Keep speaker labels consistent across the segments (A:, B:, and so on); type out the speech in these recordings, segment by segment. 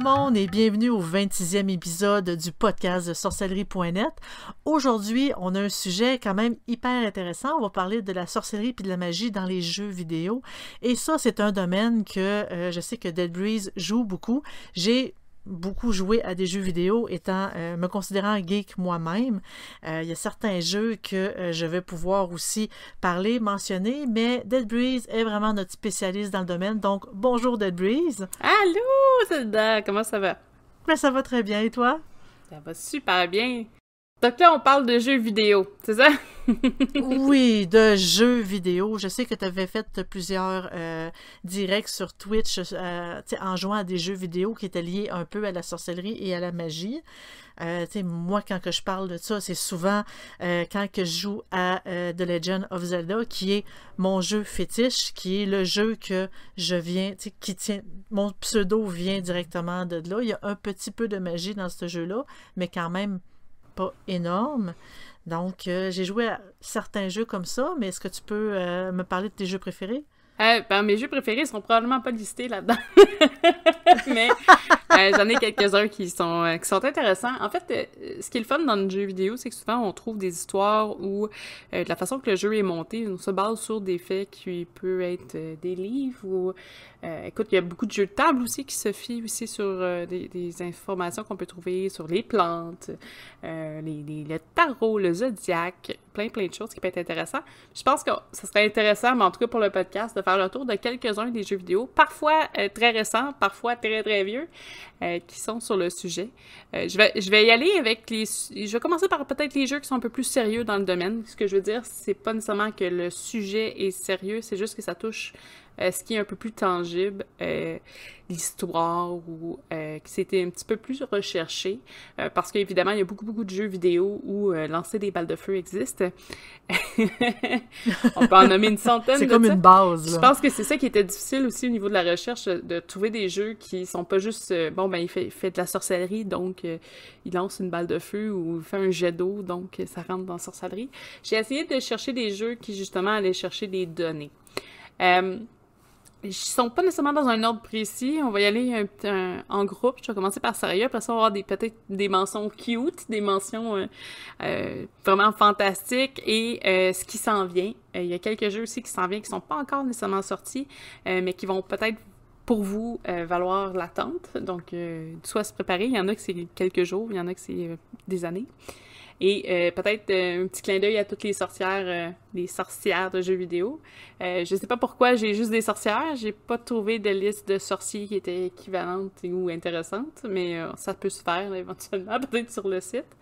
A: monde et bienvenue au 26e épisode du podcast de sorcellerie.net. Aujourd'hui, on a un sujet quand même hyper intéressant. On va parler de la sorcellerie et de la magie dans les jeux vidéo. Et ça, c'est un domaine que je sais que Dead Breeze joue beaucoup. J'ai beaucoup joué à des jeux vidéo, étant me considérant geek moi-même. Il y a certains jeux que je vais pouvoir aussi parler, mentionner, mais Dead Breeze est vraiment notre spécialiste dans le domaine. Donc, bonjour Dead Breeze!
B: Allô, Zelda! Comment ça va?
A: Ben, ça va très bien, et toi?
B: Ça va super bien. Donc là, on parle de jeux vidéo, c'est ça?
A: Oui, de jeux vidéo. Je sais que tu avais fait plusieurs directs sur Twitch en jouant à des jeux vidéo qui étaient liés un peu à la sorcellerie et à la magie. Moi, quand que je parle de ça, c'est souvent quand que je joue à The Legend of Zelda, qui est mon jeu fétiche, qui est le jeu que je viens, qui tient, mon pseudo vient directement de là. Il y a un petit peu de magie dans ce jeu-là, mais quand même pas énorme. Donc, j'ai joué à certains jeux comme ça, mais est-ce que tu peux me parler de tes jeux préférés?
B: Mes jeux préférés sont probablement pas listés là-dedans. Mais j'en ai quelques-uns qui sont intéressants. En fait, ce qui est le fun dans le jeu vidéo, c'est que souvent on trouve des histoires où de la façon que le jeu est monté, on se base sur des faits qui peuvent être des livres ou... écoute, il y a beaucoup de jeux de table aussi qui se fient aussi sur des informations qu'on peut trouver sur les plantes, le tarot, le zodiaque, plein de choses qui peuvent être intéressantes. Je pense que ça serait intéressant, mais en tout cas pour le podcast, de faire le tour de quelques-uns des jeux vidéo, parfois très récents, parfois très très vieux, qui sont sur le sujet. Je vais y aller avec je vais commencer par peut-être les jeux qui sont un peu plus sérieux dans le domaine. Ce que je veux dire, c'est pas nécessairement que le sujet est sérieux, c'est juste que ça touche ce qui est un peu plus tangible, l'histoire, ou qui s'était un petit peu plus recherché, parce qu'évidemment, il y a beaucoup de jeux vidéo où lancer des balles de feu existe. On peut en nommer une centaine.
A: C'est comme une base, là.
B: Je pense que c'est ça qui était difficile aussi au niveau de la recherche, de trouver des jeux qui sont pas juste, il fait de la sorcellerie, donc il lance une balle de feu, ou il fait un jet d'eau, donc ça rentre dans la sorcellerie. J'ai essayé de chercher des jeux qui, justement, allaient chercher des données. Ils sont pas nécessairement dans un ordre précis. On va y aller en groupe. Je vais commencer par sérieux. Après ça, on va avoir peut-être des mentions cute, des mentions vraiment fantastiques et ce qui s'en vient. Il y a quelques jeux aussi qui s'en viennent qui sont pas encore nécessairement sortis, mais qui vont peut-être pour vous valoir l'attente. Donc, soit se préparer. Il y en a que c'est quelques jours, il y en a que c'est des années. Et peut-être un petit clin d'œil à toutes les sorcières de jeux vidéo. Je sais pas pourquoi j'ai juste des sorcières, j'ai pas trouvé de liste de sorciers qui était équivalente ou intéressante, mais ça peut se faire là, éventuellement, peut-être sur le site.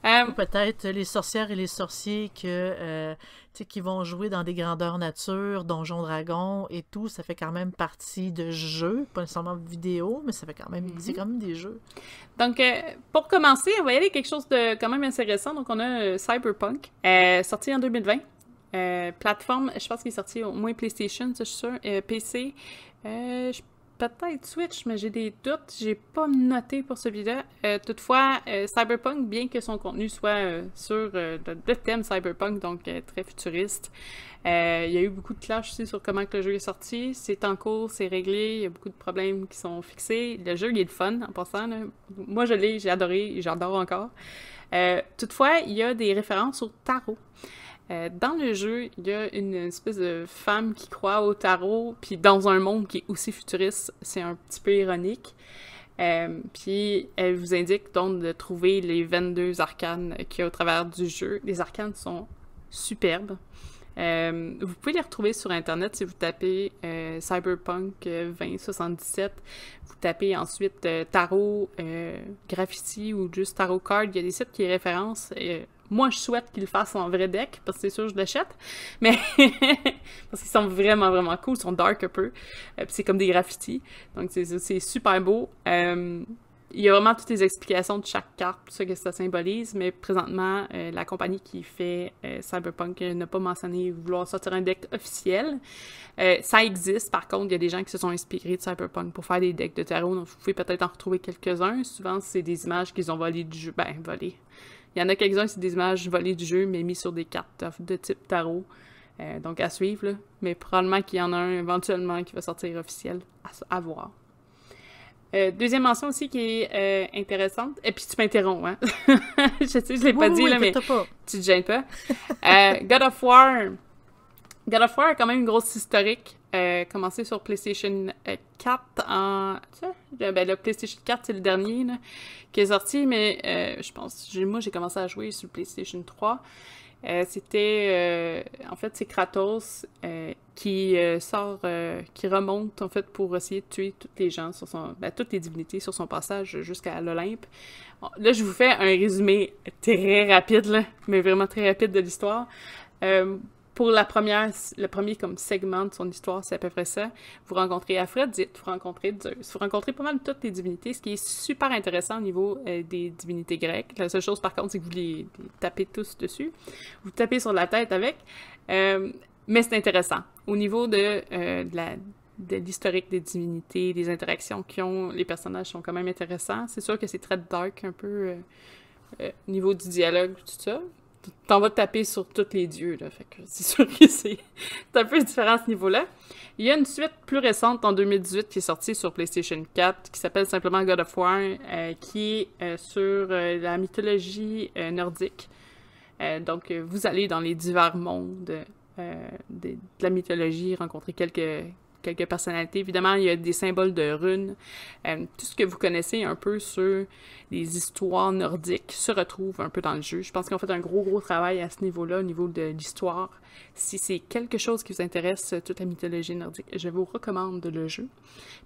A: Ou peut-être les sorcières et les sorciers qui vont jouer dans des grandeurs nature, Donjons Dragons et tout, ça fait quand même partie de jeux, pas nécessairement vidéo, mais ça fait quand même, c'est quand même des jeux.
B: Donc, pour commencer, on va y aller quelque chose de quand même assez récent. Donc, on a Cyberpunk, sorti en 2020. Plateforme, je pense qu'il est sorti au moins PlayStation, ça, je suis sûre. PC, peut-être Switch, mais j'ai des doutes. J'ai pas noté pour celui-là. Toutefois, Cyberpunk, bien que son contenu soit sur le thème Cyberpunk, donc très futuriste, il y a eu beaucoup de clash aussi sur comment que le jeu est sorti. C'est en cours, c'est réglé, il y a beaucoup de problèmes qui sont fixés. Le jeu, il est le fun, en passant, là. Moi, je l'ai, j'ai adoré, et j'adore encore. Toutefois, il y a des références au tarot. Dans le jeu, il y a une espèce de femme qui croit au tarot, puis dans un monde qui est aussi futuriste, c'est un petit peu ironique. Puis elle vous indique donc de trouver les 22 arcanes qu'il y a au travers du jeu. Les arcanes sont superbes. Vous pouvez les retrouver sur Internet si vous tapez Cyberpunk 2077. Vous tapez ensuite tarot graffiti ou juste tarot card. Il y a des sites qui référencent. Moi, je souhaite qu'ils le fassent en vrai deck, parce que c'est sûr que je l'achète, mais parce qu'ils sont vraiment, vraiment cool, ils sont dark un peu, puis c'est comme des graffitis, donc c'est super beau. Il y a vraiment toutes les explications de chaque carte, tout ça que ça symbolise, mais présentement, la compagnie qui fait Cyberpunk n'a pas mentionné vouloir sortir un deck officiel. Ça existe, par contre, il y a des gens qui se sont inspirés de Cyberpunk pour faire des decks de tarot, donc vous pouvez peut-être en retrouver quelques-uns. Souvent, c'est des images qu'ils ont volées du jeu, volées. Il y en a quelques-uns, c'est des images volées du jeu, mais mis sur des cartes de type tarot. Donc à suivre, là. Mais probablement qu'il y en a un éventuellement qui va sortir officiel à voir. Deuxième mention aussi qui est intéressante. Et puis tu m'interromps, hein? Je sais, je l'ai pas dit, là, mais
A: pas.
B: tu te gênes pas. God of War. God of War a quand même une grosse historique. Commencé sur PlayStation 4 en... Ben, le PlayStation 4, c'est le dernier là, qui est sorti, mais je pense... Moi, j'ai commencé à jouer sur le PlayStation 3. En fait, c'est Kratos qui qui remonte, en fait, pour essayer de tuer toutes les gens toutes les divinités sur son passage jusqu'à l'Olympe. Bon, là, je vous fais un résumé très rapide, là, mais vraiment très rapide de l'histoire. Pour le premier comme segment de son histoire, c'est à peu près ça. Vous rencontrez Aphrodite, vous rencontrez Zeus, vous rencontrez pas mal toutes les divinités, ce qui est super intéressant au niveau des divinités grecques. La seule chose, par contre, c'est que vous les tapez tous dessus. Vous tapez sur la tête avec. Mais c'est intéressant. Au niveau de l'historique des divinités, des interactions qu'ils ont, les personnages sont quand même intéressants. C'est sûr que c'est très dark, un peu, au niveau du dialogue, tout ça. T'en vas taper sur tous les dieux, là. Fait que c'est sûr que c'est un peu différent à ce niveau-là. Il y a une suite plus récente en 2018 qui est sortie sur PlayStation 4 qui s'appelle simplement God of War, qui est sur la mythologie nordique. Donc, vous allez dans les divers mondes de la mythologie, rencontrer quelques personnalités. Évidemment, il y a des symboles de runes. Tout ce que vous connaissez un peu sur les histoires nordiques se retrouve un peu dans le jeu. Je pense qu'ils ont fait un gros travail à ce niveau-là, au niveau de l'histoire. Si c'est quelque chose qui vous intéresse, toute la mythologie nordique, je vous recommande le jeu.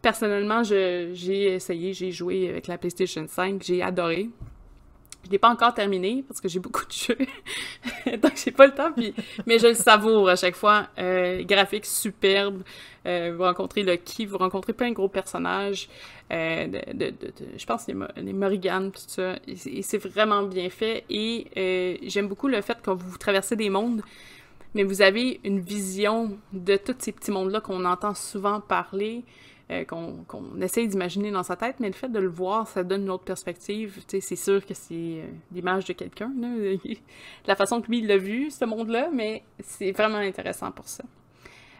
B: Personnellement, j'ai essayé, j'ai joué avec la PlayStation 5, j'ai adoré. Je l'ai pas encore terminé parce que j'ai beaucoup de jeux, donc j'ai pas le temps, mais je le savoure à chaque fois. Graphiques superbes, vous rencontrez Loki, vous rencontrez plein de gros personnages, je pense les Morrigan, tout ça, et c'est vraiment bien fait, et j'aime beaucoup le fait que vous traversez des mondes, mais vous avez une vision de tous ces petits mondes-là qu'on entend souvent parler, qu'on essaye d'imaginer dans sa tête, mais le fait de le voir, ça donne une autre perspective. Tu sais, c'est sûr que c'est l'image de quelqu'un, là, la façon que lui, il l'a vu, ce monde-là, mais c'est vraiment intéressant pour ça.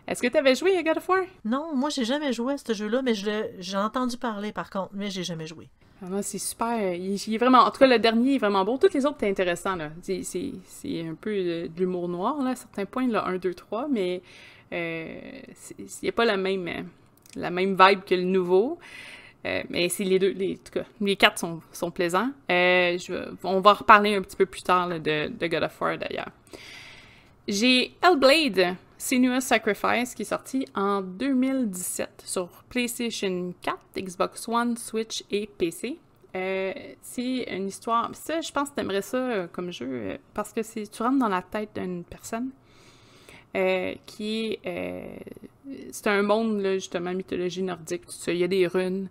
B: Est-ce que tu avais joué à God of War?
A: Non, moi, j'ai jamais joué à ce jeu-là, mais j'ai entendu parler, par contre, mais j'ai jamais joué.
B: Ah non, c'est super. Il est vraiment... En tout cas, le dernier est vraiment beau. Tous les autres, c'est intéressant, là. C'est un peu de l'humour noir, là, à certains points, là, 1, 2, 3, mais il n'y a pas la même vibe que le nouveau. Mais c'est les deux, en tout cas, les quatre sont plaisants. On va en reparler un petit peu plus tard là, de God of War, d'ailleurs. J'ai Hellblade, Senua's Sacrifice, qui est sorti en 2017 sur PlayStation 4, Xbox One, Switch et PC. C'est une histoire... Ça, je pense que t'aimerais ça comme jeu, parce que tu rentres dans la tête d'une personne qui est... c'est un monde, là, justement, mythologie nordique, tout ça. Il y a des runes.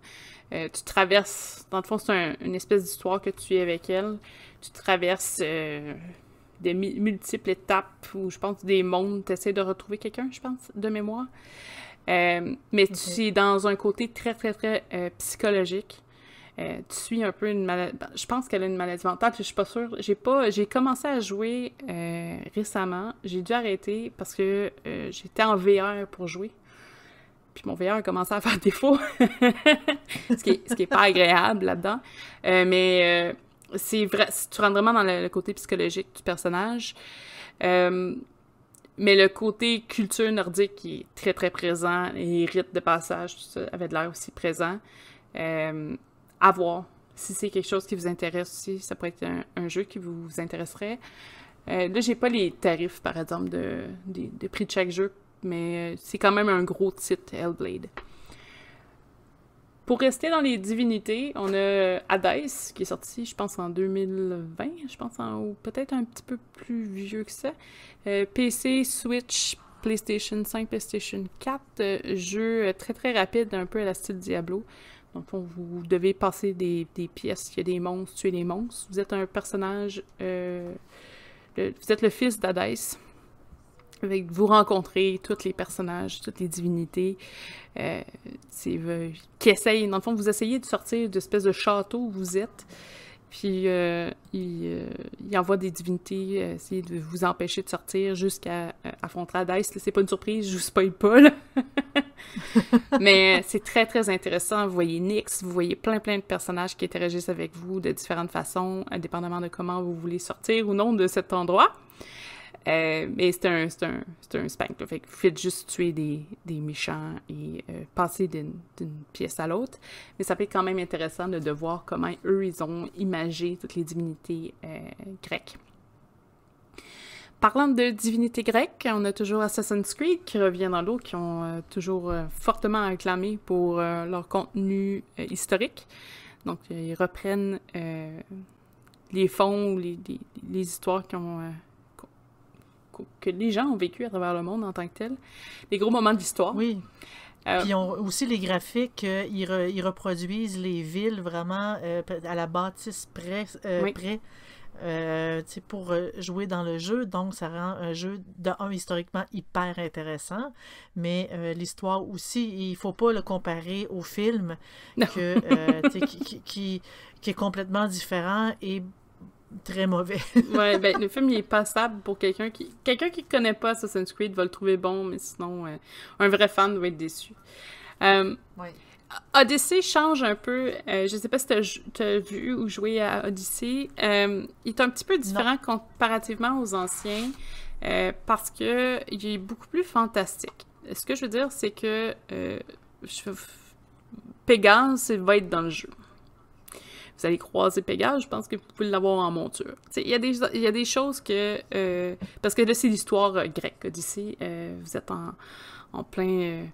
B: Tu traverses... Dans le fond, c'est une espèce d'histoire que tu es avec elle. Tu traverses des multiples étapes où, je pense, des mondes. Tu essaies de retrouver quelqu'un, je pense, de mémoire. Mais tu es dans un côté très, très, très psychologique. Tu suis un peu une maladie... Je pense qu'elle a une maladie mentale, je suis pas sûre. J'ai commencé à jouer récemment. J'ai dû arrêter parce que j'étais en VR pour jouer. Puis mon VR a commencé à faire défaut. ce qui est pas agréable là-dedans. Mais c'est vrai, tu rentres vraiment dans le côté psychologique du personnage. Mais le côté culture nordique qui est très, très présent, et rites de passage, tout ça, avait de l'air aussi présent. À voir. Si c'est quelque chose qui vous intéresse aussi, ça pourrait être un jeu qui vous intéresserait. Là, j'ai pas les tarifs, par exemple, de prix de chaque jeu, mais c'est quand même un gros titre, Hellblade. Pour rester dans les divinités, on a Hades, qui est sorti, je pense, en 2020, je pense, ou peut-être un petit peu plus vieux que ça. PC, Switch, PlayStation 5, PlayStation 4, jeu très très rapide, un peu à la style Diablo. Donc, vous devez passer des pièces, il y a des monstres, tuer des monstres. Vous êtes un personnage, vous êtes le fils d'Hadès. Vous rencontrez tous les personnages, toutes les divinités qui essayent, dans le fond, vous essayez de sortir d'espèce de château où vous êtes. Puis, il envoie des divinités essayer de vous empêcher de sortir jusqu'à affronter Hades. C'est pas une surprise, je vous spoil pas, là. Mais c'est très, très intéressant. Vous voyez Nyx, vous voyez plein de personnages qui interagissent avec vous de différentes façons, indépendamment de comment vous voulez sortir ou non de cet endroit. Mais c'est un spank, là. Fait que vous faites juste tuer des méchants et passer d'une pièce à l'autre. Mais ça peut être quand même intéressant de voir comment eux, ils ont imagé toutes les divinités grecques. Parlant de divinités grecques, on a toujours Assassin's Creed qui revient dans l'eau, qui ont toujours fortement acclamé pour leur contenu historique. Donc, ils reprennent les fonds, les histoires que les gens ont vécu à travers le monde en tant que tel. Les gros moments de l'histoire.
A: Oui. Puis aussi les graphiques, ils reproduisent les villes vraiment à la bâtisse près. Pour jouer dans le jeu, donc ça rend un jeu historiquement hyper intéressant, mais l'histoire aussi, il faut pas le comparer au film qui est complètement différent et très mauvais.
B: Ouais, ben le film il est passable pour quelqu'un qui connaît pas Assassin's Creed va le trouver bon, mais sinon un vrai fan va être déçu.
A: Ouais.
B: Odyssey change un peu. Je sais pas si t'as vu ou joué à Odyssey. Il est un petit peu différent comparativement aux anciens parce que il est beaucoup plus fantastique. Ce que je veux dire, c'est que Pégase va être dans le jeu. Vous allez croiser Pégase, je pense que vous pouvez l'avoir en monture. Il y a des choses que... parce que là, c'est l'histoire grecque, Odyssey. Vous êtes en plein...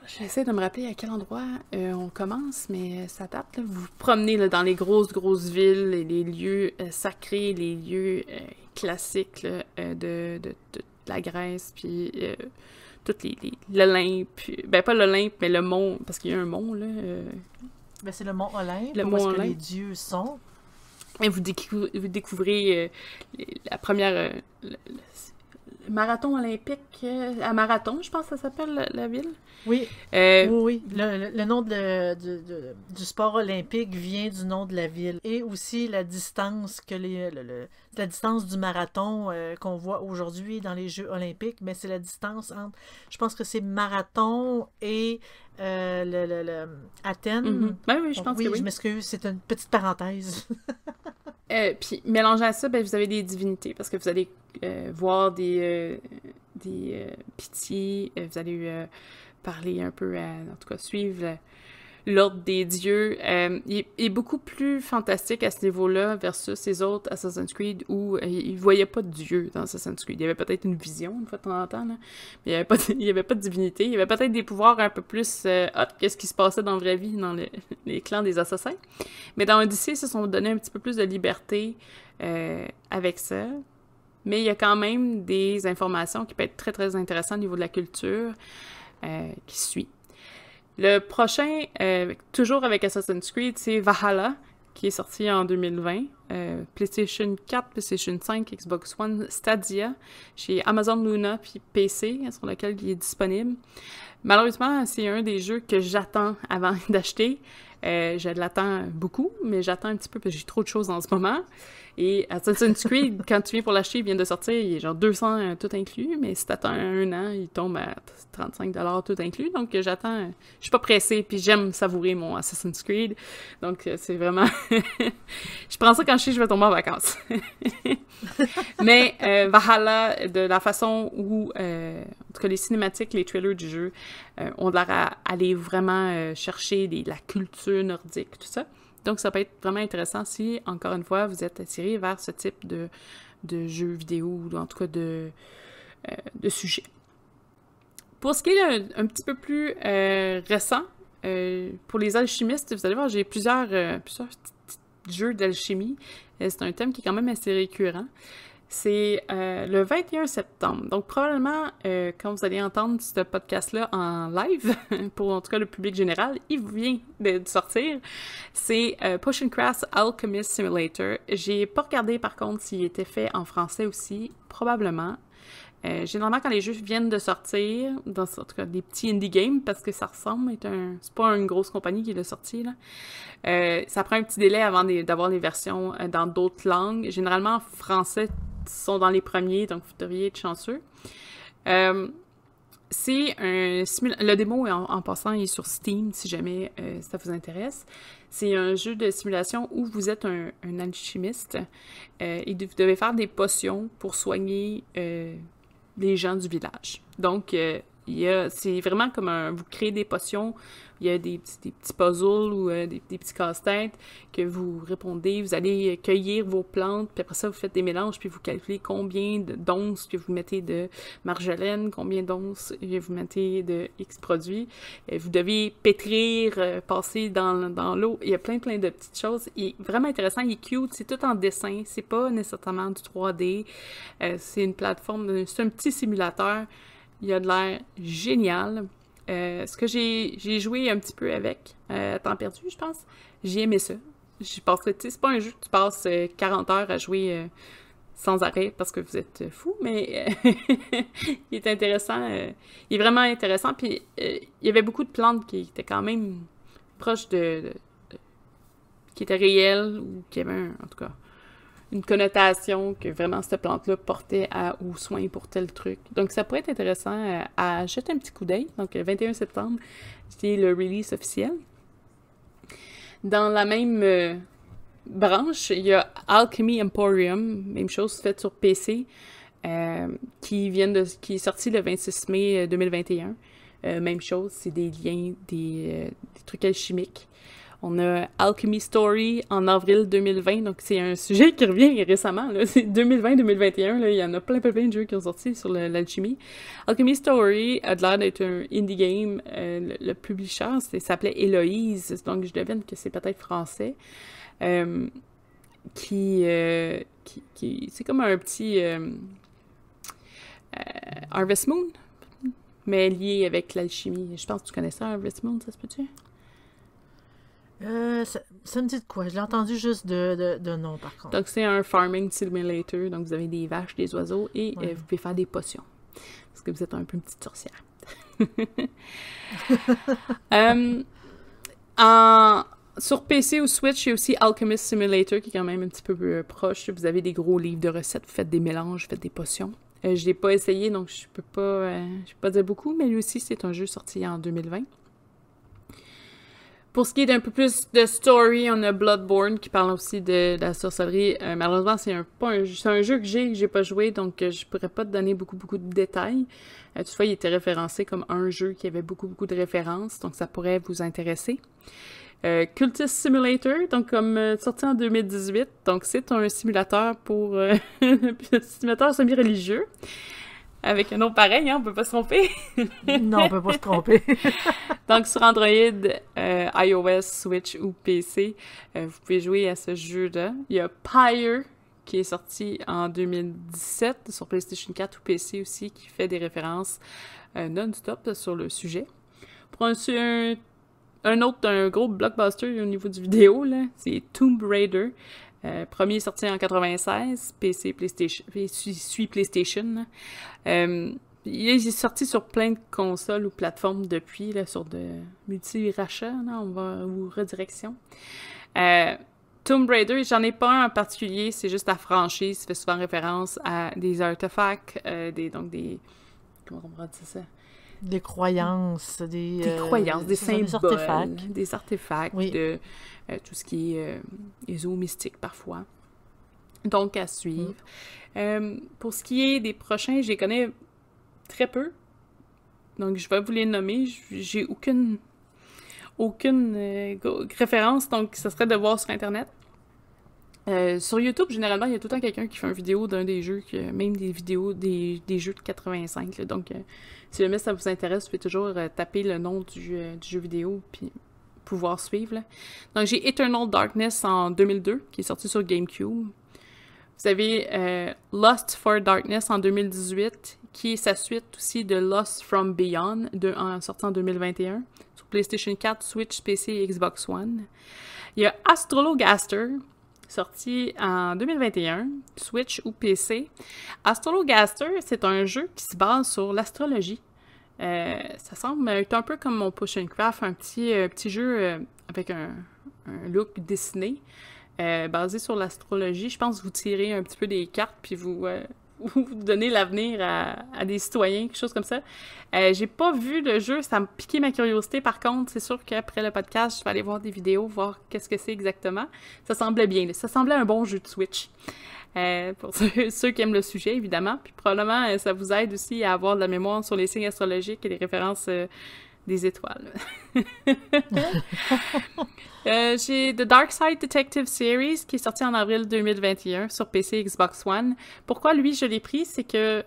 B: j'essaie de me rappeler à quel endroit on commence, mais ça date. Là. Vous vous promenez là, dans les grosses villes, les lieux sacrés, les lieux classiques là, de la Grèce, puis toutes l'Olympe. Ben, pas l'Olympe, mais le mont, parce qu'il y a un mont, là.
A: Ben, c'est le mont Olympe,
B: où
A: est-ce que les dieux sont.
B: Et vous découvrez la première... le marathon olympique à Marathon, je pense que ça s'appelle la ville.
A: Oui, oui. Le nom du sport olympique vient du nom de la ville. Et aussi la distance la distance du marathon qu'on voit aujourd'hui dans les Jeux olympiques, mais c'est la distance entre, je pense que c'est marathon et Athènes.
B: Mm-hmm. Ben oui, je pense que oui.
A: Je m'excuse, c'est une petite parenthèse.
B: Puis, mélangé à ça, ben, vous avez des divinités, parce que vous allez voir des pitiés, vous allez parler un peu, en tout cas, suivre l'ordre des dieux. Il est beaucoup plus fantastique à ce niveau-là versus les autres Assassin's Creed où il ne voyait pas de dieu dans Assassin's Creed. Il y avait peut-être une vision, une fois de temps en temps, là, mais il n'y avait pas de divinité. Il y avait peut-être des pouvoirs un peu plus qu'est-ce qui se passait dans la vraie vie dans les clans des assassins. Mais dans Odyssey, ils se sont donné un petit peu plus de liberté avec ça. Mais il y a quand même des informations qui peuvent être très, très intéressantes au niveau de la culture qui suit. Le prochain, toujours avec Assassin's Creed, c'est Valhalla, qui est sorti en 2020. PlayStation 4, PlayStation 5, Xbox One, Stadia, chez Amazon Luna, puis PC, sur lequel il est disponible. Malheureusement, c'est un des jeux que j'attends avant d'acheter. Je l'attends beaucoup, mais j'attends un petit peu parce que j'ai trop de choses en ce moment. Et Assassin's Creed, quand tu viens pour l'acheter, il vient de sortir, il est genre 200 tout inclus, mais si t'attends un an, il tombe à 35$ tout inclus. Donc j'attends, je suis pas pressée, puis j'aime savourer mon Assassin's Creed. Donc c'est vraiment... je prends ça quand je sais que je vais tomber en vacances. Mais Valhalla, de la façon où, en tout cas les cinématiques, les trailers du jeu, ont l'air à aller vraiment chercher la culture nordique, tout ça. Donc, ça peut être vraiment intéressant si, encore une fois, vous êtes attiré vers ce type de jeux vidéo ou en tout cas de sujet. Pour ce qui est un petit peu plus récent, pour les alchimistes, vous allez voir, j'ai plusieurs petits jeux d'alchimie. C'est un thème qui est quand même assez récurrent. C'est le 21 septembre. Donc, probablement, quand vous allez entendre ce podcast-là en live, pour en tout cas le public général, il vient de sortir. C'est Potioncraft Alchemist Simulator. J'ai pas regardé, par contre, s'il était fait en français aussi. Probablement. Généralement, quand les jeux viennent de sortir, dans en tout cas des petits indie games, parce que ça ressemble, c'est pas une grosse compagnie qui l'a sorti, là. Ça prend un petit délai avant d'avoir les versions dans d'autres langues. Généralement, en français, sont dans les premiers, donc vous devriez être chanceux. c'est le démo, en passant, il est sur Steam, si jamais ça vous intéresse. C'est un jeu de simulation où vous êtes un alchimiste et vous devez faire des potions pour soigner les gens du village. Donc, c'est vraiment comme vous créez des potions, il y a des petits puzzles ou des petits casse-têtes que vous répondez, vous allez cueillir vos plantes, puis après ça, vous faites des mélanges, puis vous calculez combien d'onces que vous mettez de marjolaine, combien d'onces que vous mettez de X produits. Vous devez pétrir, passer dans l'eau. Il y a plein de petites choses. Il est vraiment intéressant, il est cute, c'est tout en dessin, c'est pas nécessairement du 3D. C'est une plateforme, c'est un petit simulateur. Il a de l'air génial. Ce que j'ai joué un petit peu avec, temps perdu, je pense, j'ai aimé ça. Je pense que, tu sais, c'est pas un jeu que tu passes 40 heures à jouer sans arrêt parce que vous êtes fou, mais il est intéressant. Il est vraiment intéressant. Puis, il y avait beaucoup de plantes qui étaient quand même proches qui étaient réelles ou qui avaient, en tout cas, une connotation que vraiment cette plante-là portait aux soins pour tel truc. Donc, ça pourrait être intéressant à jeter un petit coup d'œil. Donc, le 21 septembre, c'est le release officiel. Dans la même branche, il y a Alchemy Emporium, même chose, faite sur PC, qui est sorti le 26 mai 2021. Même chose, c'est des liens, des trucs alchimiques. On a Alchemy Story en avril 2020, donc c'est un sujet qui revient récemment, là. C'est 2020-2021, là, il y en a plein de jeux qui ont sorti sur l'alchimie. Alchemy Story a l'air d'être un indie game, le publisher, ça s'appelait Héloïse, donc je devine que c'est peut-être français, qui c'est comme un petit Harvest Moon, mais lié avec l'alchimie. Je pense que tu connais ça, Harvest Moon, ça se peut-tu?
A: Ça me dit de quoi? Je l'ai entendu juste de nom, par contre.
B: Donc, c'est un farming simulator. Donc, vous avez des vaches, des oiseaux et vous pouvez faire des potions. Parce que vous êtes un peu une petite sorcière. Sur PC ou Switch, il y a aussi Alchemist Simulator qui est quand même un petit peu proche. Vous avez des gros livres de recettes, vous faites des mélanges, vous faites des potions. Je ne l'ai pas essayé, donc je peux pas dire beaucoup, mais lui aussi, c'est un jeu sorti en 2020. Pour ce qui est d'un peu plus de story, on a Bloodborne qui parle aussi de la sorcellerie. Malheureusement, c'est un jeu que j'ai pas joué, donc je pourrais pas te donner beaucoup de détails. Toutefois, il était référencé comme un jeu qui avait beaucoup de références, donc ça pourrait vous intéresser. Cultist Simulator, donc comme sorti en 2018, donc c'est un simulateur pour un simulateur semi-religieux. Avec un nom pareil, hein, on peut pas se tromper.
A: Non, on peut pas se tromper.
B: Donc, sur Android, iOS, Switch ou PC, vous pouvez jouer à ce jeu-là. Il y a Pyre, qui est sorti en 2017 sur PlayStation 4 ou PC aussi, qui fait des références non-stop sur le sujet. Pour un gros blockbuster au niveau du vidéo, là, c'est Tomb Raider. Premier sorti en 96, PC, PlayStation, suit PlayStation. Il est sorti sur plein de consoles ou plateformes depuis, là, sur de multi-rachats, ou redirection. Tomb Raider, j'en ai pas un en particulier, c'est juste la franchise, ça fait souvent référence à des artefacts, comment on pourrait dire ça?
A: Des croyances, des
B: symboles, des artefacts,
A: oui.
B: de tout ce qui est éso-mystique parfois. Donc, à suivre. Pour ce qui est des prochains, je les connais très peu. Donc, je vais vous les nommer. J'ai aucune référence, donc ça serait de voir sur Internet. Sur YouTube, généralement, il y a tout le temps quelqu'un qui fait une vidéo d'un des jeux, même des vidéos des jeux de 85. Là. Donc, si jamais ça vous intéresse, vous pouvez toujours taper le nom du jeu vidéo puis pouvoir suivre. Là. Donc, j'ai Eternal Darkness en 2002, qui est sorti sur GameCube. Vous avez Lost for Darkness en 2018, qui est sa suite aussi de Lost from Beyond, sorti en 2021, sur PlayStation 4, Switch, PC et Xbox One. Il y a Astrologaster, sorti en 2021, Switch ou PC. Astrologaster, c'est un jeu qui se base sur l'astrologie. Ça semble être un peu comme mon Push and Craft, un petit jeu avec un look dessiné, basé sur l'astrologie. Je pense que vous tirez un petit peu des cartes, puis vous ou donner l'avenir à des citoyens, quelque chose comme ça. J'ai pas vu le jeu, ça m'a piqué ma curiosité. Par contre, c'est sûr qu'après le podcast, je vais aller voir des vidéos, voir qu'est-ce que c'est exactement. Ça semblait bien, ça semblait un bon jeu de Switch. Pour ceux qui aiment le sujet, évidemment. Puis probablement, ça vous aide aussi à avoir de la mémoire sur les signes astrologiques et les références des étoiles. J'ai The Dark Side Detective Series qui est sorti en avril 2021 sur PC et Xbox One. Pourquoi lui je l'ai pris, c'est que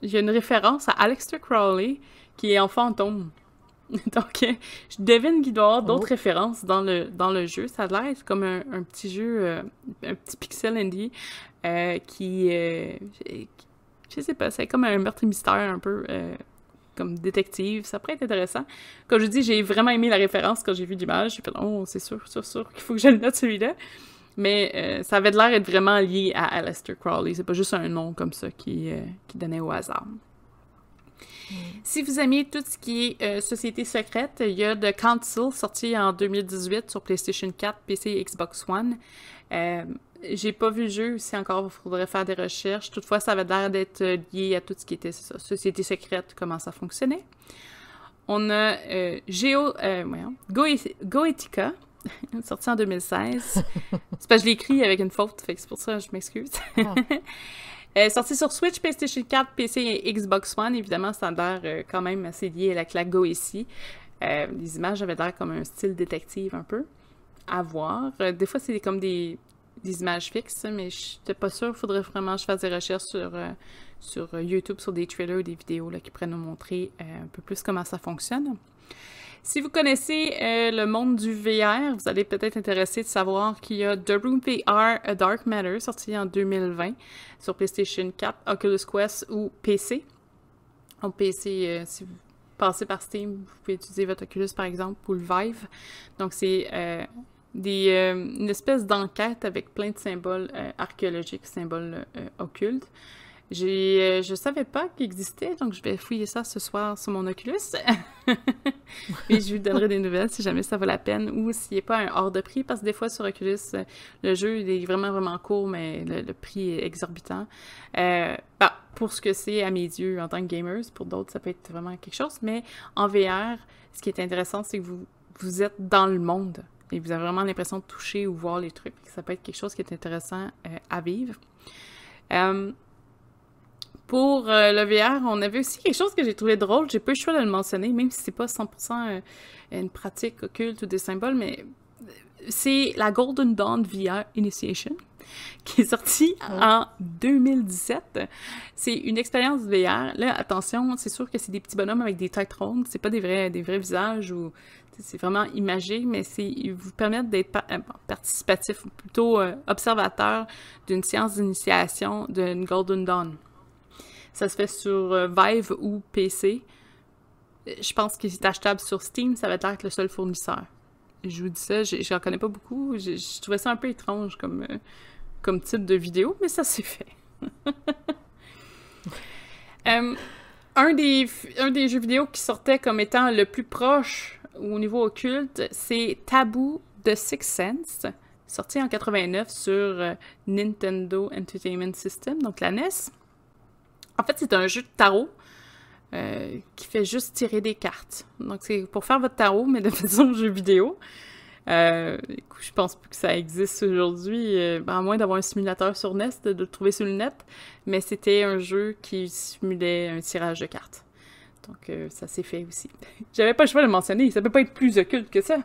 B: il y a une référence à Aleister Crowley qui est en fantôme. Donc je devine qu'il doit y avoir d'autres références dans le jeu. Ça a l'air comme un petit jeu, un petit pixel indie qui je sais pas, c'est comme un meurtre et mystère un peu comme détective, ça pourrait être intéressant. Comme je dis, j'ai vraiment aimé la référence quand j'ai vu l'image. J'ai fait « Oh, c'est sûr qu'il faut que je le note celui-là ». Mais ça avait l'air d'être vraiment lié à Aleister Crowley. C'est pas juste un nom comme ça qui donnait au hasard. Si vous aimez tout ce qui est Société secrète, il y a The Council, sorti en 2018 sur PlayStation 4, PC et Xbox One. J'ai pas vu le jeu aussi encore, il faudrait faire des recherches. Toutefois, ça avait l'air d'être lié à tout ce qui était Société secrète, comment ça fonctionnait. On a Goetica, sorti en 2016. C'est parce que je l'ai écrit avec une faute, fait que c'est pour ça que je m'excuse. Sorti sur Switch, PlayStation 4, PC et Xbox One. Évidemment, ça a l'air quand même assez lié avec la Goetie. Les images avaient l'air comme un style détective un peu à voir. Des fois, c'est comme des images fixes, mais je n'étais pas sûre. Il faudrait vraiment que je fasse des recherches sur YouTube, sur des trailers ou des vidéos là, qui pourraient nous montrer un peu plus comment ça fonctionne. Si vous connaissez le monde du VR, vous allez peut-être être intéressé de savoir qu'il y a The Room VR A Dark Matter, sorti en 2020 sur PlayStation 4, Oculus Quest ou PC. En PC, si vous passez par Steam, vous pouvez utiliser votre Oculus par exemple, ou le Vive. Donc c'est une espèce d'enquête avec plein de symboles archéologiques, symboles occultes. Je savais pas qu'il existait, donc je vais fouiller ça ce soir sur mon Oculus. Et je vous donnerai des nouvelles si jamais ça vaut la peine ou s'il n'est pas un hors de prix, parce que des fois sur Oculus, le jeu il est vraiment, vraiment court, mais le prix est exorbitant. Pour ce que c'est à mes yeux en tant que gamers, pour d'autres, ça peut être vraiment quelque chose, mais en VR, ce qui est intéressant, c'est que vous êtes dans le monde et vous avez vraiment l'impression de toucher ou voir les trucs. Ça peut être quelque chose qui est intéressant à vivre. Pour le VR, on avait aussi quelque chose que j'ai trouvé drôle. J'ai pas eu le choix de le mentionner, même si c'est pas 100% une pratique occulte ou des symboles, mais c'est la Golden Dawn VR Initiation, qui est sortie en 2017. C'est une expérience VR. Là, attention, c'est sûr que c'est des petits bonhommes avec des têtes rondes. C'est pas des vrais visages ou c'est vraiment imagé, mais ils vous permettent d'être participatif, ou plutôt observateur d'une séance d'initiation d'une Golden Dawn. Ça se fait sur Vive ou PC. Je pense qu'il est achetable sur Steam, ça va être le seul fournisseur. Je vous dis ça, j'en connais pas beaucoup. Je trouvais ça un peu étrange comme type de vidéo, mais ça s'est fait. Un des jeux vidéo qui sortait comme étant le plus proche au niveau occulte, c'est Taboo The Sixth Sense, sorti en 89 sur Nintendo Entertainment System, donc la NES. En fait, c'est un jeu de tarot qui fait juste tirer des cartes. Donc, c'est pour faire votre tarot, mais de façon jeu vidéo. Je pense pas que ça existe aujourd'hui, à moins d'avoir un simulateur sur NES, de le trouver sur le net. Mais c'était un jeu qui simulait un tirage de cartes. Donc, ça s'est fait aussi. J'avais pas le choix de le mentionner, ça peut pas être plus occulte que ça.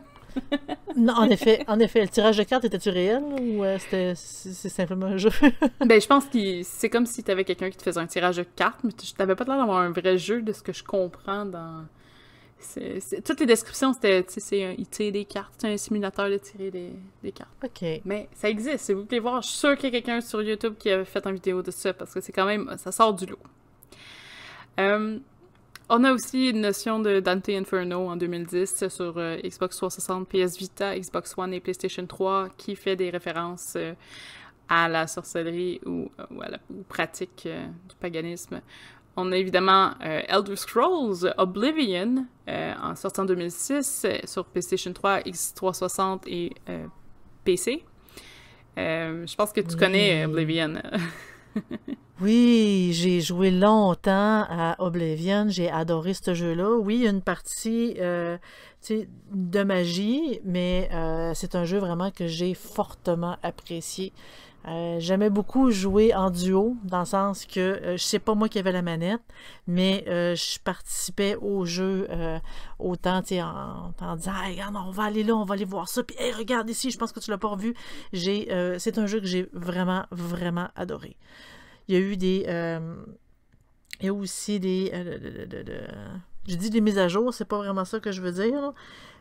A: Non, en effet, le tirage de cartes, était-tu réel ou c'est simplement un jeu?
B: Ben, je pense que c'est comme si t'avais quelqu'un qui te faisait un tirage de cartes, mais t'avais pas l'air d'avoir un vrai jeu de ce que je comprends dans... Toutes les descriptions, c'était, il tire des cartes, c'est un simulateur de tirer des cartes.
A: OK.
B: Mais ça existe, si vous voulez voir, je suis sûre qu'il y a quelqu'un sur YouTube qui a fait une vidéo de ça, parce que c'est quand même, ça sort du lot. On a aussi une notion de Dante Inferno en 2010 sur Xbox 360, PS Vita, Xbox One et PlayStation 3 qui fait des références à la sorcellerie ou à la pratique du paganisme. On a évidemment Elder Scrolls Oblivion en sortant en 2006 sur PlayStation 3, X360 et PC. Je pense que tu connais Oblivion.
A: Oui, j'ai joué longtemps à Oblivion, j'ai adoré ce jeu-là. Oui, il y a une partie tu sais, de magie, mais c'est un jeu vraiment que j'ai fortement apprécié. J'aimais beaucoup jouer en duo, dans le sens que je sais pas moi qui avais la manette, mais je participais au jeu autant, tu sais, en disant hey, regarde, on va aller là, on va aller voir ça, puis hey, regarde ici, je pense que tu l'as pas revu. C'est un jeu que j'ai vraiment, vraiment adoré. Il y a eu des. Il y a aussi des. Je dis des mises à jour, c'est pas vraiment ça que je veux dire, là,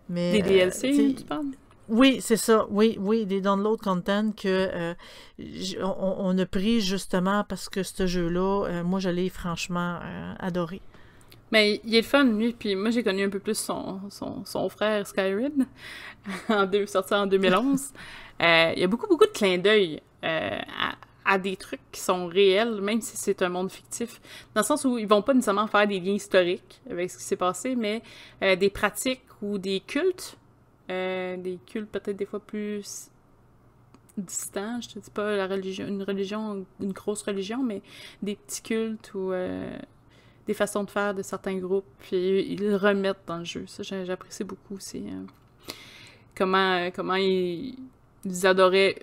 A: mais.
B: Des DLC, tu parles?
A: Oui, c'est ça. Oui, oui, des download content que on a pris justement parce que ce jeu-là, moi, je l'ai franchement adoré.
B: Mais il est le fun, lui, puis moi j'ai connu un peu plus son frère Skyrim, sorti en 2011. Il y a beaucoup de clins d'œil à des trucs qui sont réels, même si c'est un monde fictif, dans le sens où ils vont pas nécessairement faire des liens historiques avec ce qui s'est passé, mais des pratiques ou des cultes peut-être des fois plus distants, je te dis pas une religion, une grosse religion, mais des petits cultes ou des façons de faire de certains groupes, puis ils le remettent dans le jeu. Ça, j'apprécie beaucoup aussi. Comment ils adoraient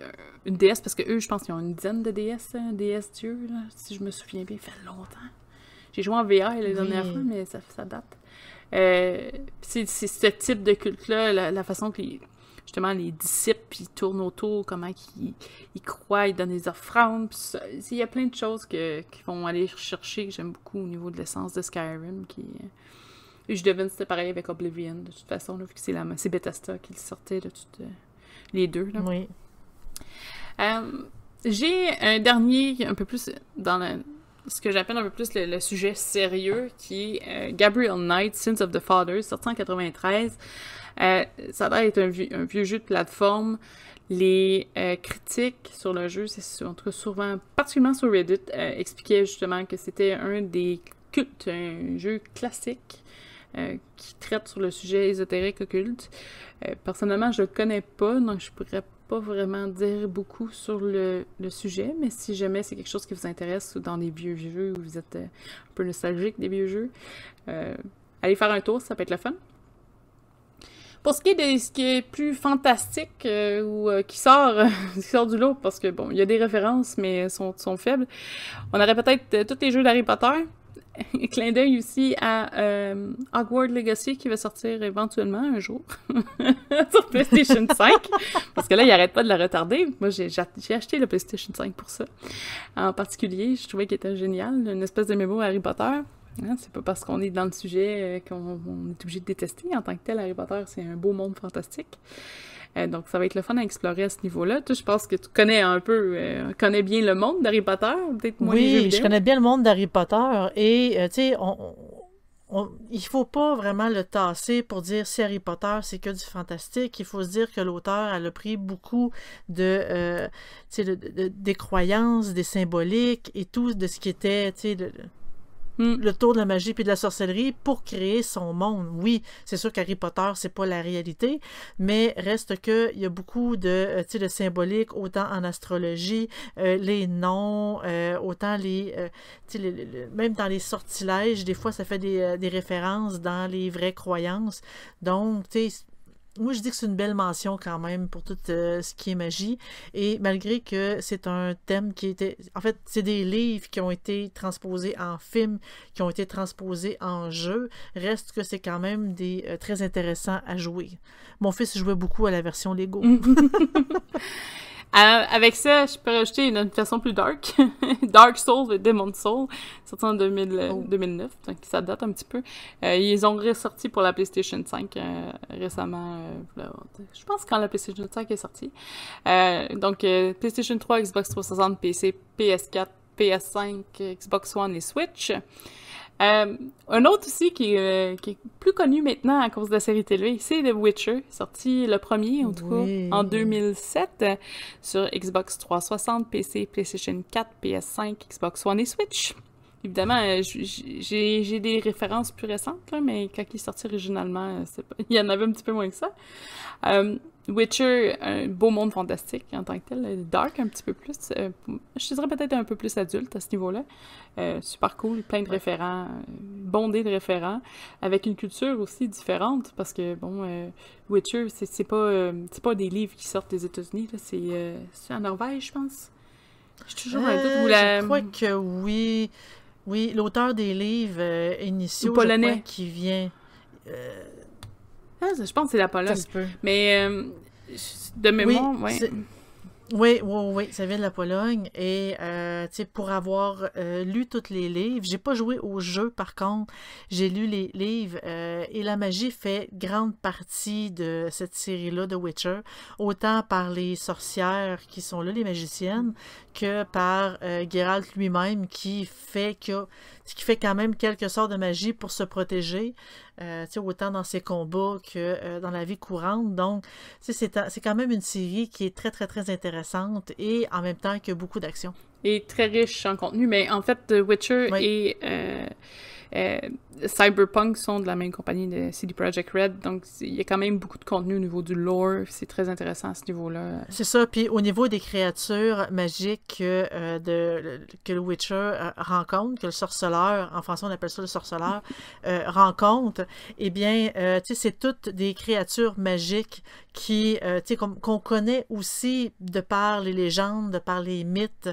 B: une déesse, parce que eux, je pense qu'ils ont une dizaine de déesses, déesses dieux, là, si je me souviens bien, il fait longtemps. J'ai joué en VR la dernière fois, mais ça date. C'est ce type de culte-là, la façon que justement les disciples ils tournent autour, comment ils croient, ils donnent des offrandes. Il y a plein de choses qu'ils vont aller chercher que j'aime beaucoup au niveau de l'essence de Skyrim. Je devine que c'était pareil avec Oblivion, de toute façon, là, vu que c'est Bethesda qui le sortait, là, les deux. Là.
A: Oui.
B: J'ai un dernier, un peu plus dans ce que j'appelle un peu plus le sujet sérieux, qui est Gabriel Knight, Sins of the Fathers, sorti en 93. Ça a l'air d'être un vieux jeu de plateforme. Les critiques sur le jeu, en tout cas souvent, particulièrement sur Reddit, expliquaient justement que c'était un des cultes, un jeu classique qui traite sur le sujet ésotérique occulte. Personnellement, je le connais pas, donc je pourrais pas vraiment dire beaucoup sur le sujet, mais si jamais c'est quelque chose qui vous intéresse ou dans des vieux jeux ou vous êtes un peu nostalgique des vieux jeux, allez faire un tour, ça peut être le fun. Pour ce qui est de ce qui est plus fantastique ou qui sort du lot, parce que bon, il y a des références, mais sont faibles, on aurait peut-être tous les jeux d'Harry Potter. Clin d'œil aussi à Hogwarts Legacy qui va sortir éventuellement un jour sur PlayStation 5, parce que là, il arrête pas de la retarder. Moi, j'ai acheté le PlayStation 5 pour ça. En particulier, je trouvais qu'il était génial, une espèce de mémo Harry Potter. Hein, c'est pas parce qu'on est dans le sujet qu'on est obligé de détester. En tant que tel, Harry Potter, c'est un beau monde fantastique. Donc, ça va être le fun à explorer à ce niveau-là. Toi, je pense que tu connais un peu, connais bien le monde d'Harry Potter, peut-être moins les jeux vidéo.
A: Oui, je connais bien le monde d'Harry Potter et, tu sais, il faut pas vraiment le tasser pour dire si Harry Potter, c'est que du fantastique. Il faut se dire que l'auteur, elle a pris beaucoup des croyances, des symboliques et tout de ce qui était, tu sais, le tour de la magie puis de la sorcellerie pour créer son monde. Oui, c'est sûr qu'Harry Potter, c'est pas la réalité, mais reste que il y a beaucoup de symbolique, autant en astrologie, les noms, autant même dans les sortilèges, des fois ça fait des références dans les vraies croyances. Donc, tu sais, moi, je dis que c'est une belle mention quand même pour tout ce qui est magie. Et malgré que c'est un thème qui était... En fait, c'est des livres qui ont été transposés en film, qui ont été transposés en jeu. Reste que c'est quand même très intéressant à jouer. Mon fils jouait beaucoup à la version Lego.
B: Avec ça, je peux rajouter une façon plus dark. Dark Souls et Demon's Souls, sorti en 2009, donc ça date un petit peu. Ils ont ressorti pour la PlayStation 5 récemment. Je pense quand la PlayStation 5 est sortie. Donc, PlayStation 3, Xbox 360, PC, PS4, PS5, Xbox One et Switch. Un autre aussi qui est plus connu maintenant à cause de la série télé, c'est The Witcher, sorti le premier, en tout cas, en 2007, sur Xbox 360, PC, PlayStation 4, PS5, Xbox One et Switch. Évidemment, j'ai des références plus récentes, là, mais quand il est sorti originalement, il y en avait un petit peu moins que ça. Witcher, un beau monde fantastique en tant que tel, dark un petit peu plus, je dirais peut-être un peu plus adulte à ce niveau-là. Super cool, plein de référents, bondé de référents, avec une culture aussi différente, parce que, bon, Witcher, c'est pas des livres qui sortent des États-Unis, là, c'est en Norvège, je pense. Je suis toujours un doute.
A: Je crois que oui. Oui, l'auteur des livres initiaux, je crois, qui vient...
B: je pense que c'est la Pologne.
A: Ça se peut.
B: Mais de mémoire,
A: Oui, ça vient de la Pologne. Et pour avoir lu tous les livres, j'ai pas joué au jeu, par contre, j'ai lu les livres. Et la magie fait grande partie de cette série-là de Witcher, autant par les sorcières qui sont là, les magiciennes, que par Geralt lui-même qui fait quand même quelques sorts de magie pour se protéger. Autant dans ses combats que dans la vie courante. Donc, c'est quand même une série qui est très, très, très intéressante et en même temps qui a beaucoup d'action.
B: Et très riche en contenu, mais en fait, Witcher et Cyberpunk sont de la même compagnie de CD Projekt Red, donc il y a quand même beaucoup de contenu au niveau du lore, c'est très intéressant à ce niveau-là.
A: C'est ça, puis au niveau des créatures magiques que le Witcher rencontre, que le sorceleur, en français on appelle ça le sorceleur, rencontre, eh bien, c'est toutes des créatures magiques qu'on connaît aussi de par les légendes, de par les mythes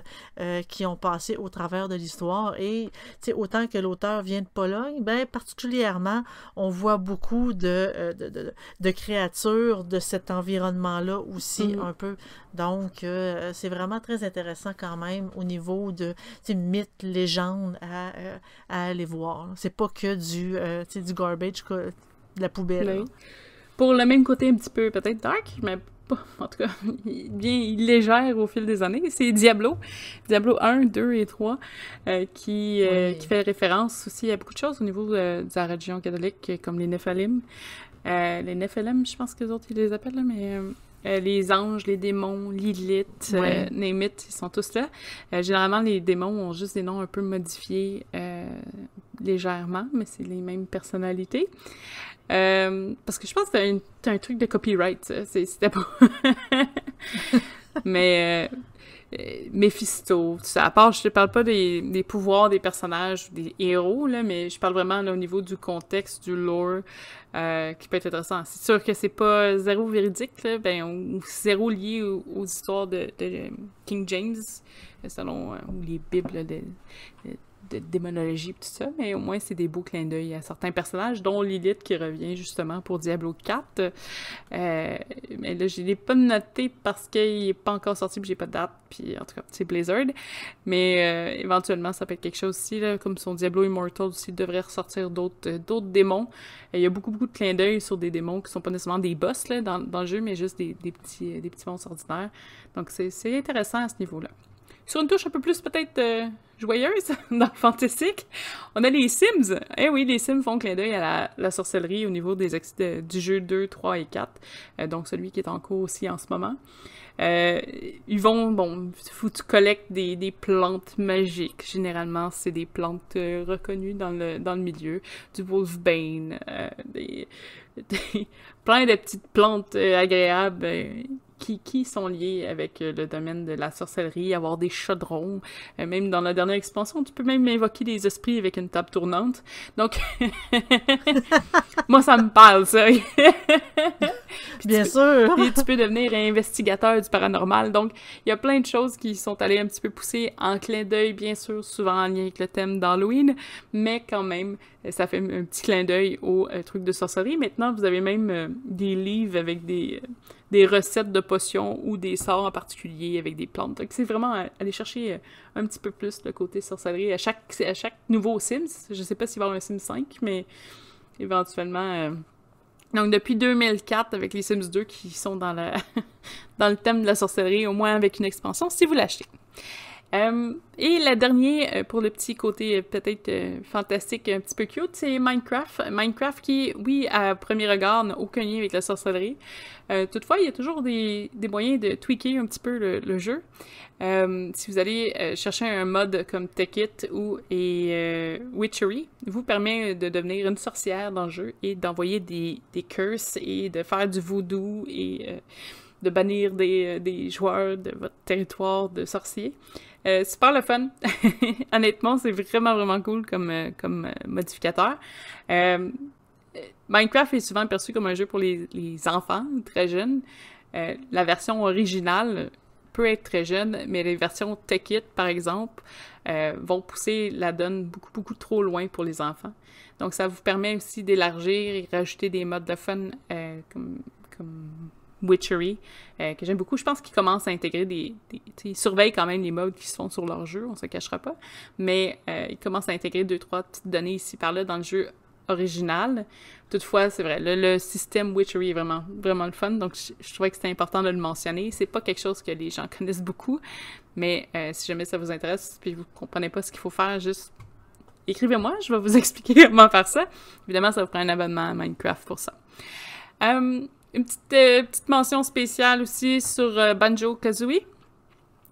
A: qui ont passé au travers de l'histoire. Et autant que l'auteur vient de Pologne, ben particulièrement, on voit beaucoup de créatures de cet environnement-là aussi un peu. Donc, c'est vraiment très intéressant quand même au niveau de mythes, légendes à aller voir. C'est pas que du garbage, de la poubelle.
B: Oui. Pour le même côté un petit peu peut-être dark, mais en tout cas, bien légère au fil des années, c'est Diablo 1, 2 et 3, qui fait référence aussi à beaucoup de choses au niveau de la religion catholique, comme les Néphalim. Les Néphalim, je pense que les autres, ils les appellent, là, mais les anges, les démons, Lilith, name it, ils sont tous là. Généralement, les démons ont juste des noms un peu modifiés légèrement, mais c'est les mêmes personnalités. Parce que je pense que c'est un truc de copyright, ça. C'était pas... Mais Mephisto, tout ça. À part, je te parle pas des pouvoirs des personnages, des héros, là, mais je parle vraiment là, au niveau du contexte, du lore, qui peut être intéressant. C'est sûr que c'est pas zéro véridique, là, ou zéro lié aux histoires de King James, selon ou les bibles de démonologie et tout ça, mais au moins c'est des beaux clins d'œil à certains personnages, dont Lilith qui revient justement pour Diablo 4. Mais là, je l'ai pas noté parce qu'il est pas encore sorti puis j'ai pas de date, puis en tout cas, c'est Blizzard. Mais éventuellement, ça peut être quelque chose aussi, là, comme son Diablo Immortal aussi, devrait ressortir d'autres démons. Il y a beaucoup de clins d'œil sur des démons qui sont pas nécessairement des boss là, dans le jeu, mais juste des petits monstres ordinaires. Donc c'est intéressant à ce niveau-là. Sur une touche un peu plus peut-être joyeuse dans le fantastique, on a les Sims. Eh oui, les Sims font clin d'œil à la sorcellerie au niveau du jeu 2, 3 et 4, donc celui qui est en cours aussi en ce moment. Ils vont, faut que tu collectes des plantes magiques. Généralement, c'est des plantes reconnues dans le milieu. Du Wolfbane, plein de petites plantes agréables qui sont liées avec le domaine de la sorcellerie, avoir des chaudrons. Même dans la dernière expansion, tu peux même invoquer des esprits avec une table tournante. Donc, moi, ça me parle, ça.
A: Bien sûr!
B: Et tu peux devenir investigateur du paranormal. Donc, il y a plein de choses qui sont allées un petit peu pousser en clin d'œil, bien sûr, souvent en lien avec le thème d'Halloween, mais quand même, ça fait un petit clin d'œil au truc de sorcellerie. Maintenant, vous avez même des livres avec des recettes de potions ou des sorts en particulier avec des plantes. Donc, c'est vraiment aller chercher un petit peu plus le côté sorcellerie à chaque nouveau Sims. Je sais pas s'il va y avoir un Sims 5, mais éventuellement... Donc, depuis 2004, avec les Sims 2 qui sont dans le thème de la sorcellerie, au moins avec une expansion, si vous l'achetez. Et le dernier, pour le petit côté peut-être fantastique, un petit peu cute, c'est Minecraft. Minecraft qui, oui, à premier regard, n'a aucun lien avec la sorcellerie. Toutefois, il y a toujours des moyens de tweaker un petit peu le jeu. Si vous allez chercher un mode comme Take It ou Witchery, vous permet de devenir une sorcière dans le jeu et d'envoyer des curses et de faire du voodoo et de bannir des joueurs de votre territoire de sorciers. Super le fun. Honnêtement, c'est vraiment, vraiment cool comme modificateur. Minecraft est souvent perçu comme un jeu pour les enfants, très jeunes. La version originale peut être très jeune, mais les versions Take It, par exemple, vont pousser la donne beaucoup, beaucoup trop loin pour les enfants. Donc, ça vous permet aussi d'élargir et rajouter des modes de fun comme Witchery, que j'aime beaucoup. Je pense qu'ils commencent à intégrer ils surveillent quand même les modes qui se font sur leur jeu, on se cachera pas, mais ils commencent à intégrer 2-3 petites données ici par là dans le jeu original. Toutefois, c'est vrai, le système Witchery est vraiment, vraiment le fun, donc je trouvais que c'était important de le mentionner. C'est pas quelque chose que les gens connaissent beaucoup, mais si jamais ça vous intéresse, puis vous comprenez pas ce qu'il faut faire, juste écrivez-moi, je vais vous expliquer comment faire ça. Évidemment, ça vous prend un abonnement à Minecraft pour ça. Une petite mention spéciale aussi sur Banjo-Kazooie,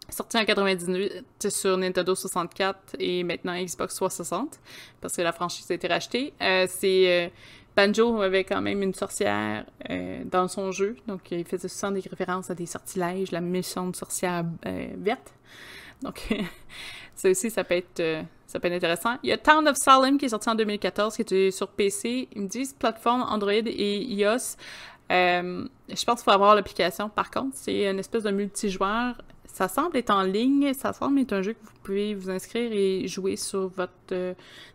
B: sorti en 98 sur Nintendo 64 et maintenant Xbox 360, parce que la franchise a été rachetée. Banjo avait quand même une sorcière dans son jeu, donc il faisait souvent des références à des sortilèges, la méchante sorcière verte. Donc, ça aussi, ça peut être intéressant. Il y a Town of Salem qui est sorti en 2014, qui était sur PC. Ils me disent plateforme Android et iOS. Je pense qu'il faut avoir l'application, par contre. C'est une espèce de multijoueur. Ça semble être en ligne. Ça semble être un jeu que vous pouvez vous inscrire et jouer sur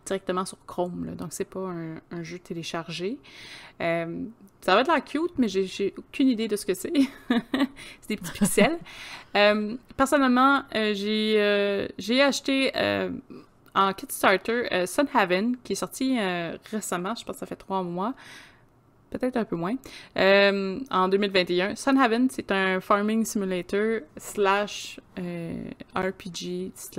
B: directement sur Chrome, là. Donc, c'est pas un jeu téléchargé. Ça va être l'air cute, mais j'ai aucune idée de ce que c'est. C'est des petits pixels. Personnellement, j'ai acheté en Kickstarter Sunhaven, qui est sorti récemment. Je pense que ça fait 3 mois. Peut-être un peu moins, en 2021. Sunhaven, c'est un farming simulator / RPG /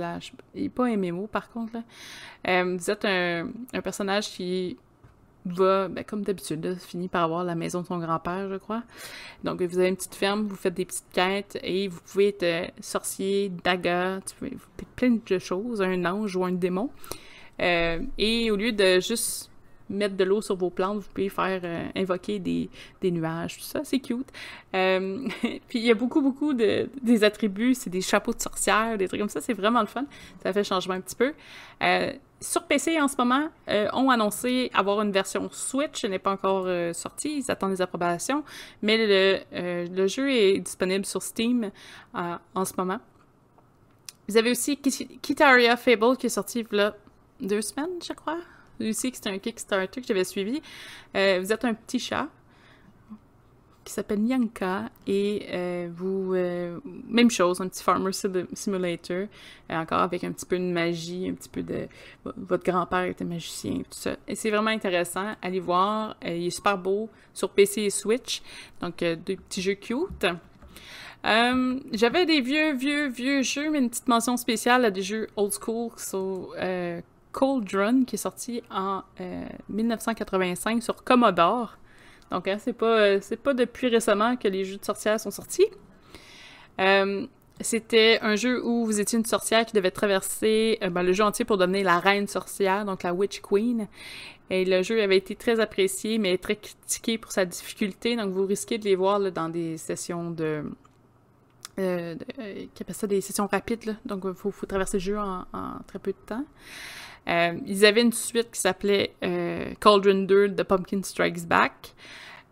B: il n'est pas MMO, par contre, là. Vous êtes un personnage qui va, comme d'habitude, finit par avoir la maison de son grand-père, je crois. Donc, vous avez une petite ferme, vous faites des petites quêtes, et vous pouvez être sorcier, daga, vous faites plein de choses, un ange ou un démon. Et au lieu de juste mettre de l'eau sur vos plantes, vous pouvez faire invoquer des nuages, tout ça, c'est cute. Puis il y a beaucoup des attributs, c'est des chapeaux de sorcière, des trucs comme ça, c'est vraiment le fun. Ça fait changement un petit peu. Sur PC, en ce moment, ont annoncé avoir une version Switch, elle n'est pas encore sortie, ils attendent les approbations, mais le jeu est disponible sur Steam en ce moment. Vous avez aussi Kitaria Fable qui est sorti il y a 2 semaines, je crois. Aussi, que c'était un Kickstarter que j'avais suivi. Vous êtes un petit chat qui s'appelle Nyanka et même chose, un petit Farmer Simulator, encore avec un petit peu de magie, un petit peu de... Votre grand-père était magicien, tout ça. Et c'est vraiment intéressant. Allez voir. Il est super beau sur PC et Switch. Donc, 2 petits jeux cute. J'avais des vieux jeux, mais une petite mention spéciale à des jeux old school sur... Cauldron, qui est sorti en 1985 sur Commodore. Donc, hein, c'est pas depuis récemment que les jeux de sorcières sont sortis. C'était un jeu où vous étiez une sorcière qui devait traverser le jeu entier pour devenir la reine sorcière, donc la Witch Queen. Et le jeu avait été très apprécié, mais très critiqué pour sa difficulté. Donc, vous risquez de les voir là, dans des sessions qui appellent ça des sessions rapides, là. Donc, il faut traverser le jeu en très peu de temps. Ils avaient une suite qui s'appelait Cauldron 2 The Pumpkin Strikes Back.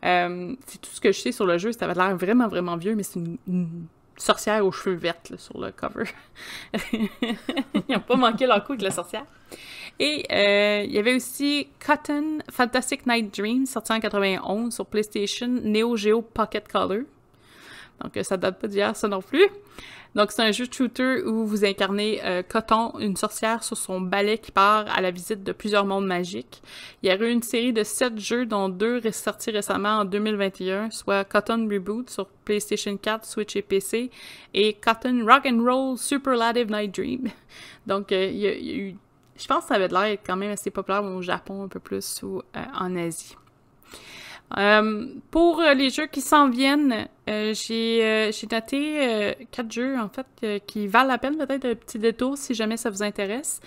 B: C'est tout ce que je sais sur le jeu. Ça avait l'air vraiment, vraiment vieux, mais c'est une sorcière aux cheveux verts là, sur le cover. Ils n'ont pas manqué leur coup avec la sorcière. Et il y avait aussi Cotton Fantastic Night Dream, sorti en 91 sur PlayStation, Neo Geo Pocket Color. Donc, ça date pas d'hier, ça non plus. Donc, c'est un jeu de shooter où vous incarnez Coton, une sorcière sur son balai qui part à la visite de plusieurs mondes magiques. Il y a eu une série de 7 jeux, dont 2 sortis récemment en 2021, soit Cotton Reboot sur PlayStation 4, Switch et PC, et Cotton Rock'n'Roll Superlative Night Dream. Donc, il y a eu... Je pense que ça avait l'air quand même assez populaire au Japon, un peu plus, ou en Asie. Pour les jeux qui s'en viennent, j'ai noté 4 jeux, en fait, qui valent la peine peut-être un petit détour si jamais ça vous intéresse.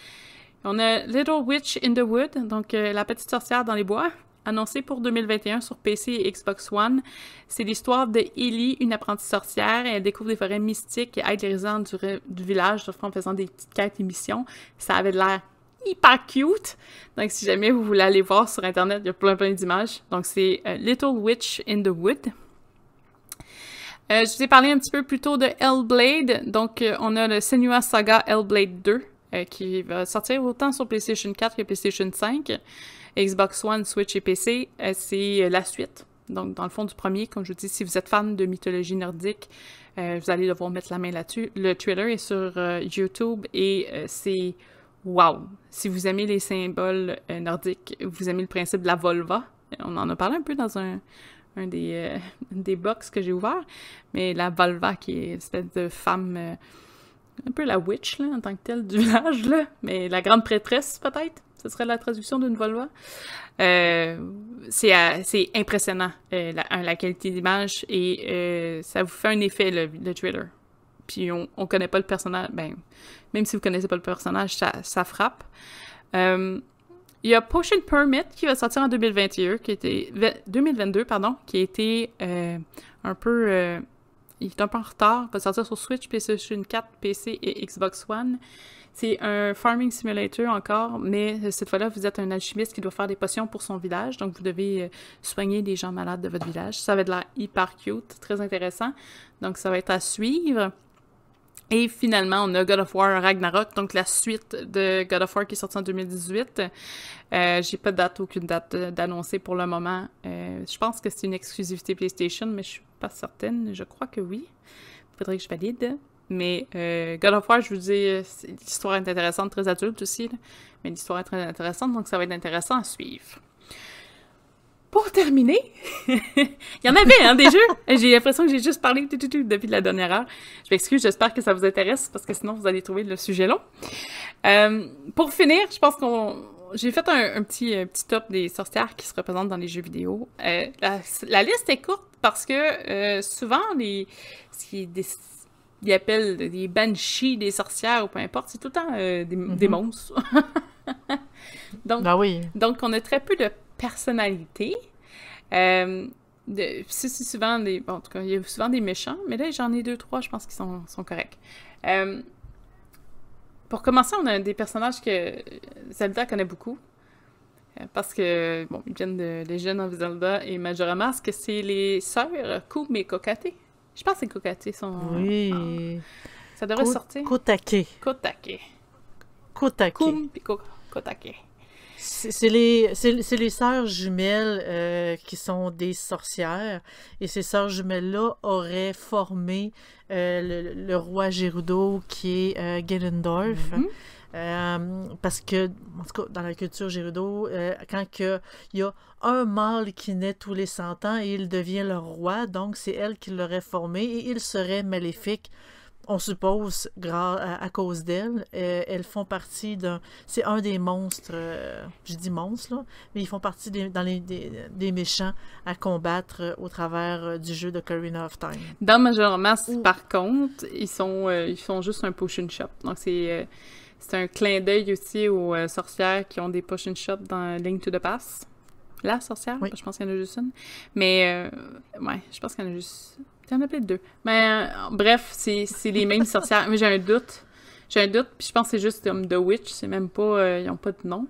B: On a Little Witch in the Wood, donc la petite sorcière dans les bois, annoncé pour 2021 sur PC et Xbox One. C'est l'histoire de Ellie, une apprentie sorcière. Elle découvre des forêts mystiques et aide les résidents du village en faisant des petites quêtes et missions. Ça avait l'air hyper cute. Donc, si jamais vous voulez aller voir sur Internet, il y a plein d'images. Donc, c'est Little Witch in the Wood. Je vous ai parlé un petit peu plus tôt de Hellblade. Donc, on a le Senua's Saga Hellblade 2 qui va sortir autant sur PlayStation 4 que PlayStation 5. Xbox One, Switch et PC, c'est la suite. Donc, dans le fond du premier, comme je vous dis, si vous êtes fan de mythologie nordique, vous allez devoir mettre la main là-dessus. Le trailer est sur YouTube et c'est wow! Si vous aimez les symboles nordiques, vous aimez le principe de la volva. On en a parlé un peu dans un des box que j'ai ouvert, mais la volva qui est une espèce de femme, un peu la witch là, en tant que telle du village, là, mais la grande prêtresse peut-être. Ce serait la traduction d'une volva. C'est impressionnant, la qualité d'image, et ça vous fait un effet, le trailer. Puis on connaît pas le personnage, ben, même si vous connaissez pas le personnage, ça frappe. Il y a Potion Permit qui va sortir en 2022, qui a été un peu... il est un peu en retard, il va sortir sur Switch, PlayStation 4, PC et Xbox One. C'est un farming simulator encore, mais cette fois-là, vous êtes un alchimiste qui doit faire des potions pour son village, donc vous devez soigner des gens malades de votre village. Ça va être l'air hyper cute, très intéressant, donc ça va être à suivre. Et finalement, on a God of War Ragnarok, donc la suite de God of War qui est sortie en 2018. J'ai pas de date, aucune date d'annoncer pour le moment. Je pense que c'est une exclusivité PlayStation, mais je suis pas certaine. Je crois que oui. Il faudrait que je valide. Mais God of War, je vous dis, l'histoire est intéressante, très adulte aussi, là. Mais l'histoire est très intéressante, donc ça va être intéressant à suivre. Pour terminer, il y en avait, hein, des jeux. J'ai l'impression que j'ai juste parlé depuis la dernière heure. Je m'excuse, j'espère que ça vous intéresse, parce que sinon, vous allez trouver le sujet long. Pour finir, je pense j'ai fait un petit top des sorcières qui se représentent dans les jeux vidéo. La liste est courte parce que souvent, ils appellent des banshees, des sorcières, ou peu importe, c'est tout le temps des monstres. Donc,
A: ben oui.
B: Donc, on a très peu de personnalité. C'est souvent des... Bon, en tout cas, il y a souvent des méchants, mais là, j'en ai 2-3, je pense qu'ils sont corrects. Pour commencer, on a des personnages que Zelda connaît beaucoup. Parce que, bon, ils viennent de Legend of Zelda et Majora's Mask, c'est les sœurs Koum et Kokate. Je pense que c'est Kokate,
A: Oui.
B: Ça devrait sortir.
A: Kotake.
B: Koum et Kotake.
A: C'est les sœurs jumelles qui sont des sorcières, et ces sœurs jumelles-là auraient formé le roi Gerudo qui est Ganondorf. Parce que, en tout cas, dans la culture Gerudo, quand il y a un mâle qui naît tous les 100 ans et il devient le roi, donc c'est elle qui l'aurait formé, et il serait maléfique. On suppose, à cause d'elles, elles font partie c'est un des monstres, je dis monstres, là, mais ils font partie des méchants à combattre au travers du jeu de Ocarina of Time.
B: Dans Majora's Mask, par contre, ils font juste un potion shop. Donc, c'est un clin d'œil aussi aux sorcières qui ont des potion shops dans Link to the Past. La sorcière, oui. Je pense qu'il y en a juste une. Mais, ouais, je pense qu'il y en a juste... Il y en a peut-être 2. Mais bref, c'est les mêmes sorcières. Mais j'ai un doute, puis je pense que c'est juste comme The Witch. C'est même pas... ils n'ont pas de nom.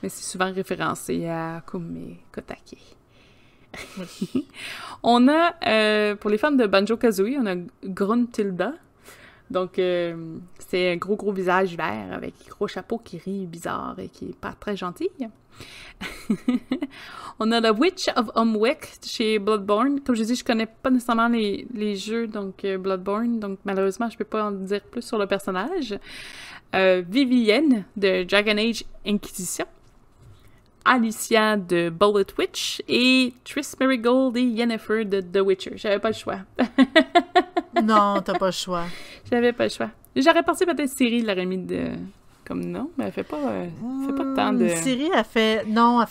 B: Mais c'est souvent référencé à Koum et Kotake. On a, pour les fans de Banjo-Kazooie, on a Gruntilda. Donc, c'est un gros visage vert avec un gros chapeau qui rit bizarre et qui est pas très gentil. On a The Witch of Umwick chez Bloodborne. Comme je dis, je connais pas nécessairement les jeux, donc Bloodborne, donc malheureusement, je peux pas en dire plus sur le personnage. Vivienne de Dragon Age Inquisition. Alicia de Bullet Witch et Triss Merigold et Yennefer de The Witcher. J'avais pas le choix.
A: Non, t'as pas le choix.
B: J'avais pas le choix. J'aurais pensé peut-être Ciri l'aurait mis de... comme non, mais elle fait pas tant de...
A: Ciri, elle fait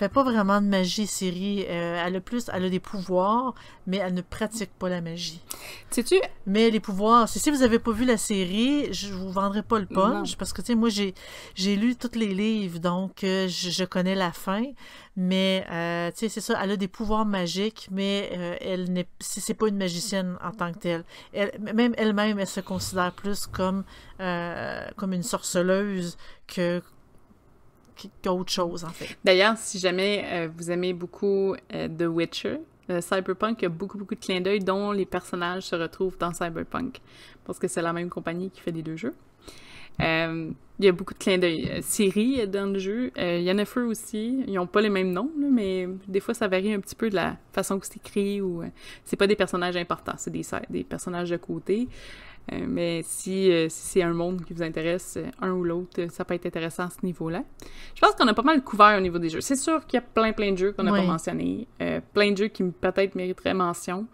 A: pas vraiment de magie, Ciri. Elle a des pouvoirs, mais elle ne pratique pas la magie.
B: Sais-tu?
A: Mais les pouvoirs, si vous avez pas vu la série, je vous vendrai pas le punch, parce que, tu sais, moi, j'ai lu tous les livres, donc je connais la fin, mais, tu sais, c'est ça, elle a des pouvoirs magiques, mais c'est pas une magicienne en tant que telle. Même elle-même, elle se considère plus comme une sorceleuse qu'autre chose, en fait.
B: D'ailleurs, si jamais vous aimez beaucoup The Witcher, Cyberpunk, il y a beaucoup, beaucoup de clins d'œil dont les personnages se retrouvent dans Cyberpunk, parce que c'est la même compagnie qui fait les deux jeux. Il y a beaucoup de clins d'œil. Ciri est dans le jeu, Yennefer aussi. Ils n'ont pas les mêmes noms, là, mais des fois, ça varie un petit peu de la façon que c'est écrit, ou c'est pas des personnages importants, c'est des personnages de côté. Mais si c'est un monde qui vous intéresse, un ou l'autre, ça peut être intéressant à ce niveau-là. Je pense qu'on a pas mal couvert au niveau des jeux. C'est sûr qu'il y a plein de jeux qu'on n'a pas mentionnés. Plein de jeux qui peut-être mériteraient mention.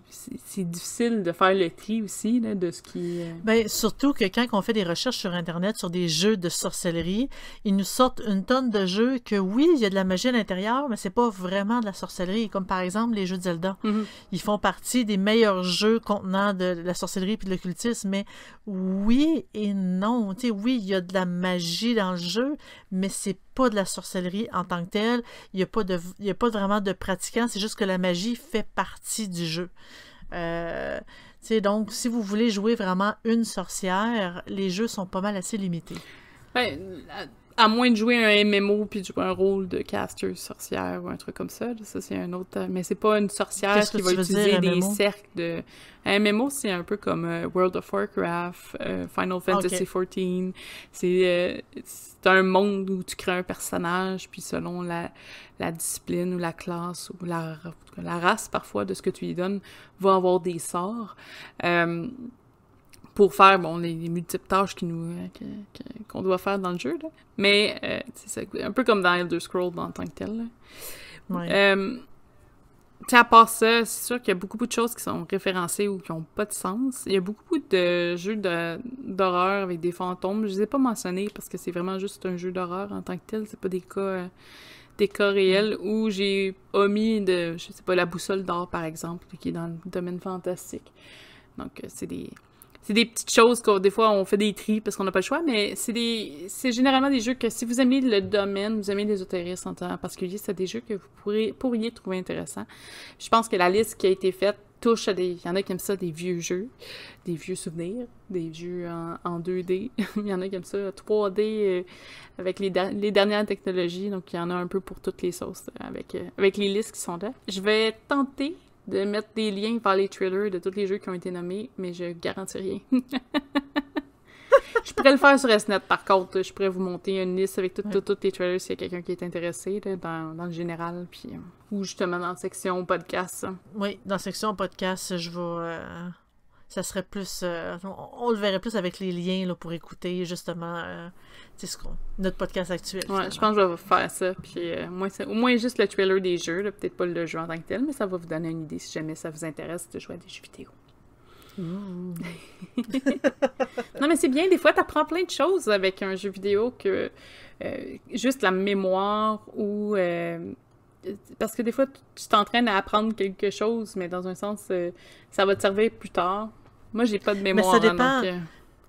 B: C'est difficile de faire le tri aussi là, de ce qui...
A: Ben, surtout que quand on fait des recherches sur Internet sur des jeux de sorcellerie, ils nous sortent une tonne de jeux que oui, il y a de la magie à l'intérieur, mais c'est pas vraiment de la sorcellerie, comme par exemple les jeux de Zelda.
B: Mm-hmm.
A: Ils font partie des meilleurs jeux contenant de la sorcellerie puis de l'occultisme, mais oui et non. Tu sais, oui, il y a de la magie dans le jeu, mais c'est pas de la sorcellerie en tant que telle. Il n'y a pas vraiment de pratiquants, c'est juste que la magie fait partie du jeu. Donc, si vous voulez jouer vraiment une sorcière, les jeux sont pas mal assez limités.
B: Ben, à moins de jouer un MMO puis de jouer un rôle de caster sorcière ou un truc comme ça. Là, ça, c'est un autre... Mais c'est pas une sorcière qui va utiliser des cercles de... Un MMO, c'est un peu comme World of Warcraft, Final Fantasy XIV. C'est un monde où tu crées un personnage, puis selon la discipline ou la classe ou la race, parfois, de ce que tu lui donnes, va avoir des sorts. Pour faire, les multiples tâches qu'on doit faire dans le jeu, là. Mais, c'est un peu comme dans Elder Scrolls en tant que tel, là.
A: Ouais.
B: À part ça, c'est sûr qu'il y a beaucoup de choses qui sont référencées ou qui n'ont pas de sens. Il y a beaucoup de jeux d'horreur avec des fantômes. Je les ai pas mentionnés parce que c'est vraiment juste un jeu d'horreur en tant que tel. C'est pas des cas réels où j'ai omis je sais pas, la boussole d'or, par exemple, qui est dans le domaine fantastique. Donc, c'est des petites choses que des fois on fait des tris parce qu'on n'a pas le choix, mais c'est généralement des jeux que si vous aimez le domaine, vous aimez l'ésotérisme en particulier, c'est des jeux que vous pourriez trouver intéressants. Je pense que la liste qui a été faite touche à il y en a qui aiment ça, des vieux jeux, des vieux souvenirs, des jeux en 2D. Il y en a qui aiment ça 3D avec les dernières technologies, donc il y en a un peu pour toutes les sauces avec les listes qui sont là. Je vais tenter de mettre des liens vers les trailers de tous les jeux qui ont été nommés, mais je garantis rien. Je pourrais le faire sur SNET, par contre. Je pourrais vous monter une liste avec tous les trailers s'il y a quelqu'un qui est intéressé là, dans le général, puis ou justement dans la section podcast.
A: Oui, dans la section podcast, je vais... ça serait plus... on le verrait plus avec les liens là, pour écouter, justement, notre podcast actuel.
B: Ouais, je pense que je vais faire ça. Puis au moins juste le trailer des jeux, là, peut-être pas le jeu en tant que tel, mais ça va vous donner une idée si jamais ça vous intéresse de jouer à des jeux vidéo. Non, mais c'est bien, des fois, t'apprends plein de choses avec un jeu vidéo que juste la mémoire ou... parce que des fois, tu t'entraînes à apprendre quelque chose, mais dans un sens, ça va te servir plus tard. Moi, j'ai pas de mémoire.
A: Mais ça dépend.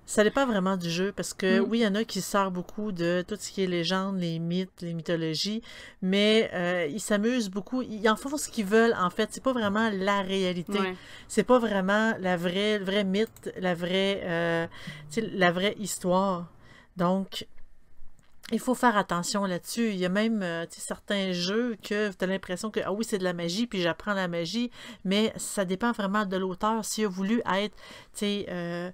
A: Ça dépend vraiment du jeu, parce que oui, il y en a qui sortent beaucoup de tout ce qui est légendes, les mythes, les mythologies, mais ils s'amusent beaucoup. Ils en font ce qu'ils veulent, en fait. C'est pas vraiment la réalité.
B: Ouais.
A: C'est pas vraiment le vrai mythe, la vraie histoire. Donc, il faut faire attention là-dessus. Il y a même certains jeux que tu as l'impression que ah oui, c'est de la magie, puis j'apprends la magie, mais ça dépend vraiment de l'auteur. S'il a voulu être, s'il a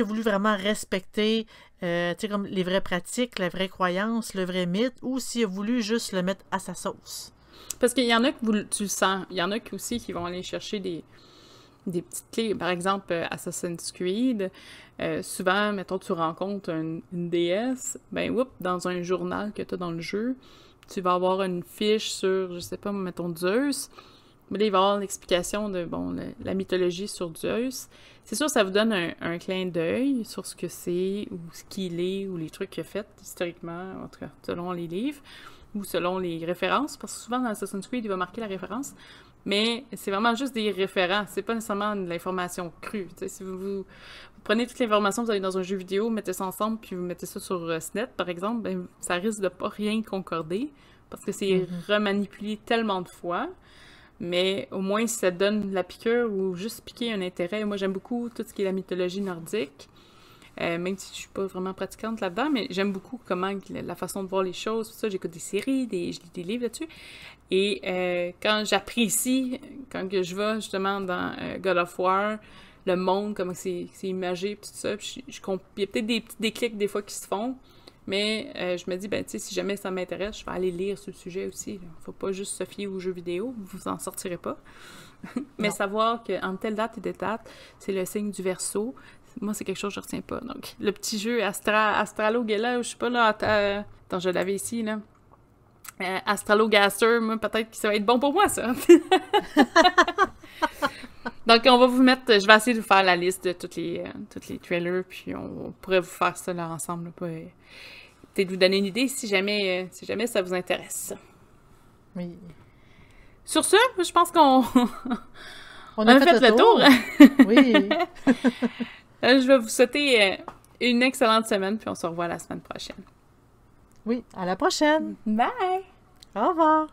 A: voulu vraiment respecter comme les vraies pratiques, la vraie croyance, le vrai mythe, ou s'il a voulu juste le mettre à sa sauce.
B: Parce qu'il y en a que tu le sens. Il y en a aussi qui vont aller chercher des petites clés. Par exemple, Assassin's Creed, souvent, mettons, tu rencontres une déesse, ben, dans un journal que tu as dans le jeu, tu vas avoir une fiche sur, je sais pas, mettons, Zeus. Mais là, il va y avoir l'explication de, bon, la mythologie sur Zeus. C'est sûr, ça vous donne un clin d'œil sur ce que c'est, ou ce qu'il est, ou les trucs qu'il a fait, historiquement, en tout cas, selon les livres, ou selon les références, parce que souvent, dans Assassin's Creed, il va marquer la référence. Mais c'est vraiment juste des référents, c'est pas nécessairement de l'information crue. T'sais, si vous prenez toute l'information, vous allez dans un jeu vidéo, mettez ça ensemble, puis vous mettez ça sur SNET, par exemple, ben, ça risque de pas rien concorder, parce que c'est remanipulé tellement de fois. Mais au moins, si ça donne la piqûre ou juste piquer un intérêt. Moi, j'aime beaucoup tout ce qui est la mythologie nordique, même si je suis pas vraiment pratiquante là-dedans, mais j'aime beaucoup comment la façon de voir les choses. Tout ça, j'écoute des séries, je lis des livres là-dessus. Et quand j'apprécie, quand que je vais justement dans God of War, le monde, comment c'est imagé, tout ça, puis il y a peut-être des petits déclics des fois qui se font, mais je me dis, ben, tu sais, si jamais ça m'intéresse, je vais aller lire sur le sujet aussi. Faut pas juste se fier aux jeux vidéo, vous en sortirez pas. Mais savoir qu'entre telle date et telle date, c'est le signe du Verseau, moi, c'est quelque chose que je retiens pas. Donc, le petit jeu Astralo Gala, je sais pas, là, attends, je l'avais ici, là. Astralo Gaster, moi, peut-être que ça va être bon pour moi, ça. Donc, on va vous mettre... Je vais essayer de vous faire la liste de tous les trailers, puis on pourrait vous faire ça là ensemble. Peut-être vous donner une idée si jamais ça vous intéresse.
A: Oui.
B: Sur ce, je pense qu'on
A: on a fait le tour. Oui.
B: Je vais vous souhaiter une excellente semaine, puis on se revoit la semaine prochaine.
A: Oui, à la prochaine.
B: Bye!
A: Au revoir.